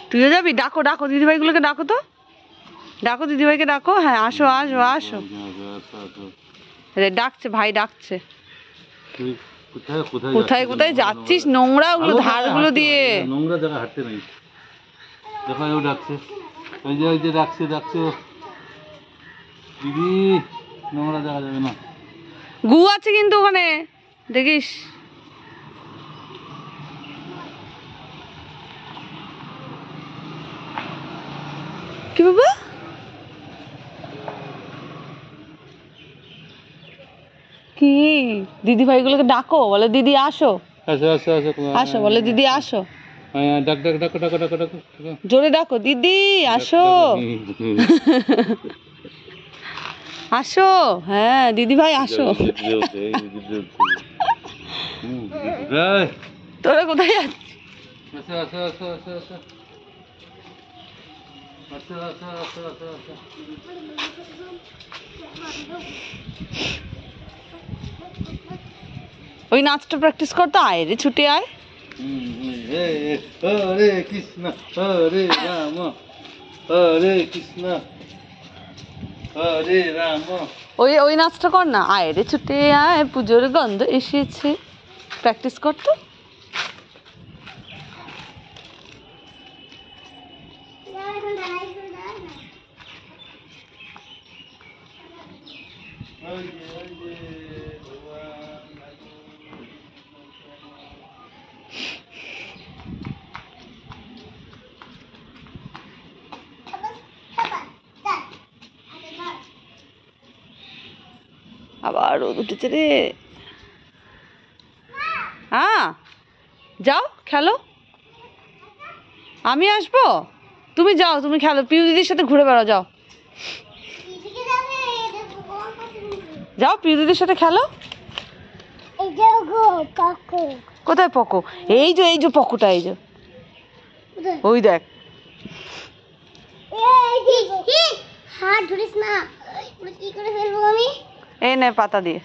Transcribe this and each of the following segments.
তুইও যাবি? ডাকো ডাকো দিদিভাইগুলোকে, ডাকো তো, ডাকো দিদিভাইকে ডাকো। হ্যাঁ আসো আসো আসো, ডাকছে ভাই ডাকছে। কোথায় কোথায় যাচ্ছিস? নোংরা ওগুলো ধারগুলো দিয়ে, নোংরা জায়গা হাঁটতে নেই। দেখো ও ডাকছে, ওই যে ডাকছে ডাকছে দিদি, নোংরা জায়গা যাবে না। গু আছে কিন্তু ওখানে, দেখিস। কি বাবা? কি দিদি ভাইগুলোকে ডাকো, বলে দিদি আসো আসো আসো আসো আসো, বলে দিদি আসো। ডাক ডাক ডাকো ডাকো ডাকো ডাকো, জোরে ডাকো, দিদি আসো আসো। হ্যাঁ দিদি ভাই আসো। তোরা কোথায় যাচ্ছিস? ওই নাচটা প্র্যাকটিস করতে আয় রে, ছুটে আয়। হরে কৃষ্ণ হরে রাম হরে কৃষ্ণ হরে রাম। ওই ওই নাচটা কর না, আয় রে ছুটে আয়, পুজোর গন্ধ এসেছে। প্র্যাকটিস কর তো। আবার রোদ উঠেছে রে। হ্যাঁ যাও খেলো, আমি আসবো। তুমি যাও, তুমি খেলো, পিউ দিদির সাথে ঘুরে বেড়াও, যাও যাও পিউ দিদির সাথে খেলো। কোথায় পকো? এই যে পকোটা, এই যে ওই দেখ। এই নে পাতা দিয়ে,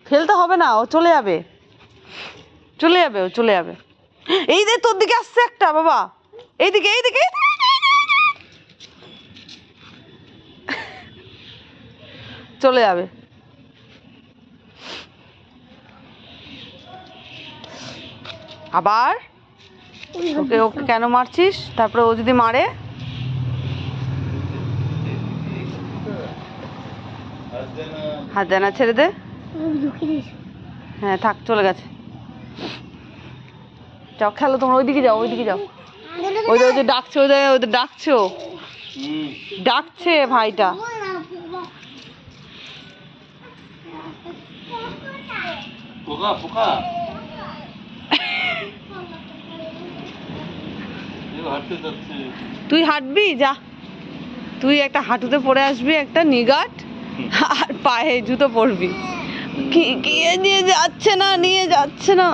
ফেলতে হবে না, ও চলে যাবে চলে যাবে, ও চলে যাবে। এই যে তোর দিকে আসছে একটা, বাবা এইদিকে এইদিকে, চলে যাবে। আবার ওকে ওকে কেন মারছিস? তারপরে ও যদি মারে? হাত দে না, ছেড়ে দে। হ্যাঁ থাক, চলে গেছে। যাও খেলো তোমরা, ওইদিকে যাও, ওইদিকে যাও। ওই যে ডাকছে, ওদের ডাকছো, ডাকছে ভাইটা। তুই হাঁটবি? যা, তুই একটা হাঁটুতে পরে আসবি, একটা নিগাট, আর পায়ে জুতো পরবি। কি নিয়ে যাচ্ছে না, নিয়ে যাচ্ছে না।